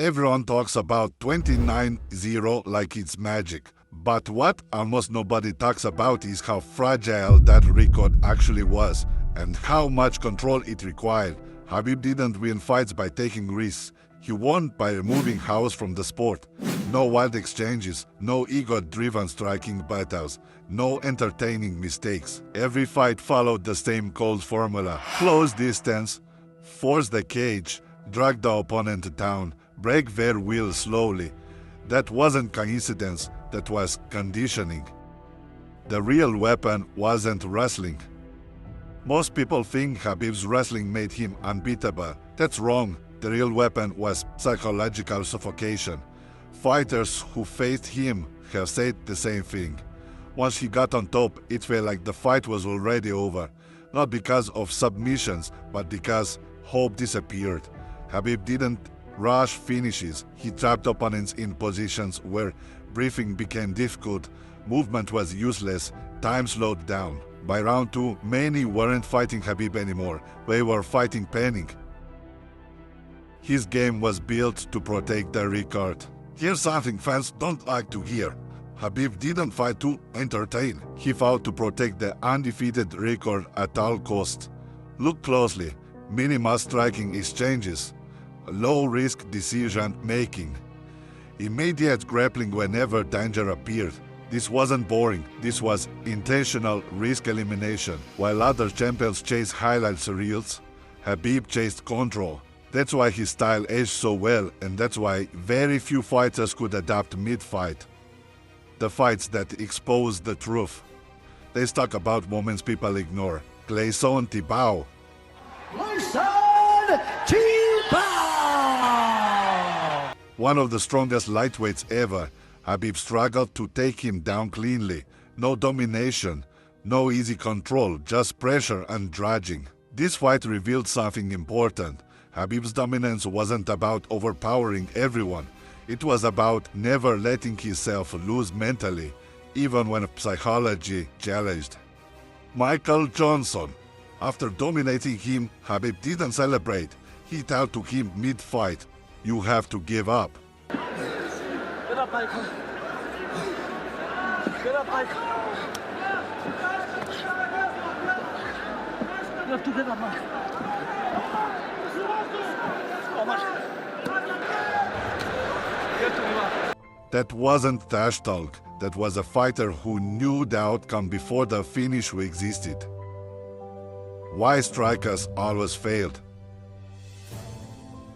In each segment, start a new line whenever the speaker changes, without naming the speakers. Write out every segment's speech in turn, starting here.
Everyone talks about 29-0 like it's magic. But what almost nobody talks about is how fragile that record actually was and how much control it required. Khabib didn't win fights by taking risks. He won by removing chaos from the sport. No wild exchanges, no ego-driven striking battles, no entertaining mistakes. Every fight followed the same cold formula. Close distance, force the cage, drag the opponent down, break their will slowly. That wasn't coincidence, that was conditioning. The real weapon wasn't wrestling. Most people think Khabib's wrestling made him unbeatable. That's wrong. The real weapon was psychological suffocation. Fighters who faced him have said the same thing. Once he got on top, it felt like the fight was already over. Not because of submissions, but because hope disappeared. Khabib didn't rush finishes. He trapped opponents in positions where breathing became difficult, movement was useless, time slowed down. By round 2, many weren't fighting Khabib anymore. They were fighting panic. His game was built to protect the record. Here's something fans don't like to hear. Khabib didn't fight to entertain. He fought to protect the undefeated record at all costs. Look closely. Minimal striking exchanges. Low-risk decision-making. Immediate grappling whenever danger appeared. This wasn't boring, this was intentional risk elimination. While other champions chased highlights reels, Khabib chased control. That's why his style aged so well, and that's why very few fighters could adapt mid-fight. The fights that expose the truth. Let's talk about moments people ignore. Clayson Tibau. One of the strongest lightweights ever, Khabib struggled to take him down cleanly. No domination, no easy control, just pressure and drudging. This fight revealed something important. Khabib's dominance wasn't about overpowering everyone. It was about never letting himself lose mentally, even when psychology challenged. Michael Johnson. After dominating him, Khabib didn't celebrate. He told to him mid-fight, "You have to give up."
Get up, Michael. Get up, Michael. You have to get up, Michael. Oh, Michael. You have to give up.
That wasn't trash talk. That was a fighter who knew the outcome before the finish existed. Why strikers always failed?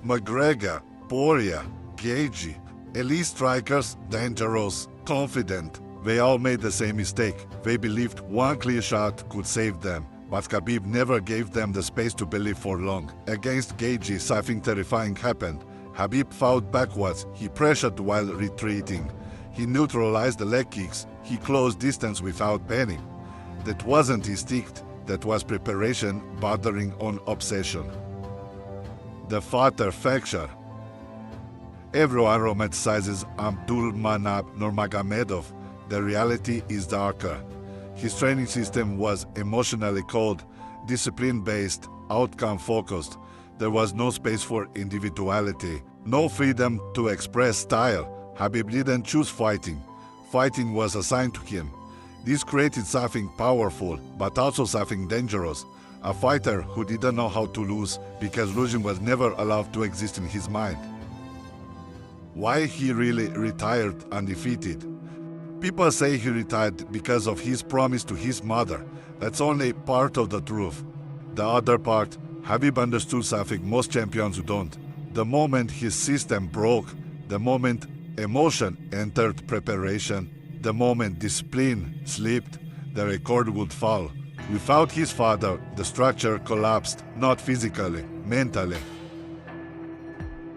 McGregor, Poirier, Gaethje, elite strikers, dangerous, confident. They all made the same mistake. They believed one clear shot could save them, but Khabib never gave them the space to believe for long. Against Gaethje, something terrifying happened. Khabib fought backwards. He pressured while retreating. He neutralized the leg kicks. He closed distance without panic. That wasn't instinct. That was preparation bordering on obsession. The fighter fracture. Everyone romanticizes Abdulmanap Nurmagomedov. The reality is darker. His training system was emotionally cold, discipline-based, outcome-focused. There was no space for individuality, no freedom to express style. Khabib didn't choose fighting. Fighting was assigned to him. This created something powerful, but also something dangerous. A fighter who didn't know how to lose because losing was never allowed to exist in his mind. Why he really retired undefeated? People say he retired because of his promise to his mother. That's only part of the truth. The other part, Khabib understood something most champions don't. The moment his system broke, the moment emotion entered preparation, the moment discipline slipped, the record would fall. Without his father, the structure collapsed, not physically, mentally.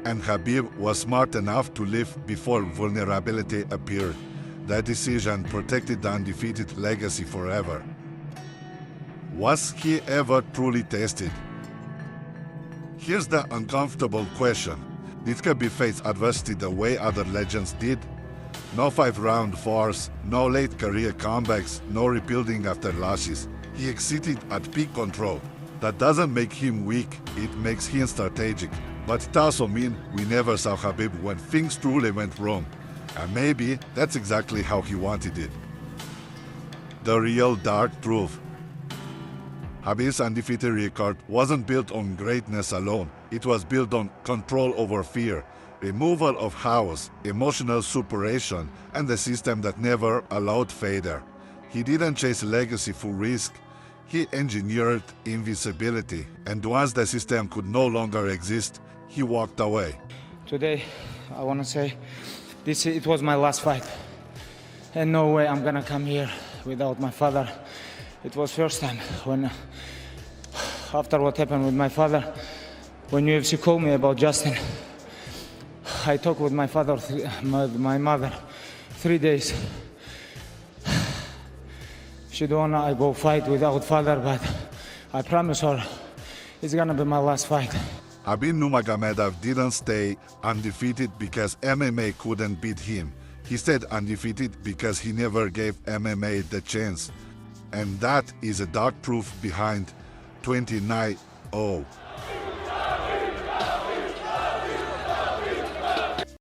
And Khabib was smart enough to live before vulnerability appeared. That decision protected the undefeated legacy forever. Was he ever truly tested? Here's the uncomfortable question. Did Khabib face adversity the way other legends did? No 5-round farce, no late career comebacks, no rebuilding after losses. He exceeded at peak control. That doesn't make him weak, it makes him strategic. But it also means we never saw Khabib when things truly went wrong. And maybe that's exactly how he wanted it. The real dark truth. Khabib's undefeated record wasn't built on greatness alone. It was built on control over fear, removal of chaos, emotional suppression, and a system that never allowed failure. He didn't chase legacy for risk. He engineered invisibility, and once the system could no longer exist, he walked away.
Today, I want to say it was my last fight. And no way I'm gonna come here without my father. It was first time when, after what happened with my father, when UFC called me about Justin, I talked with my father, my mother, 3 days. She don't wanna I go fight without father, but I promise her it's gonna be my last fight.
Khabib Nurmagomedov didn't stay undefeated because MMA couldn't beat him. He stayed undefeated because he never gave MMA the chance. And that is a dark truth behind 29-0.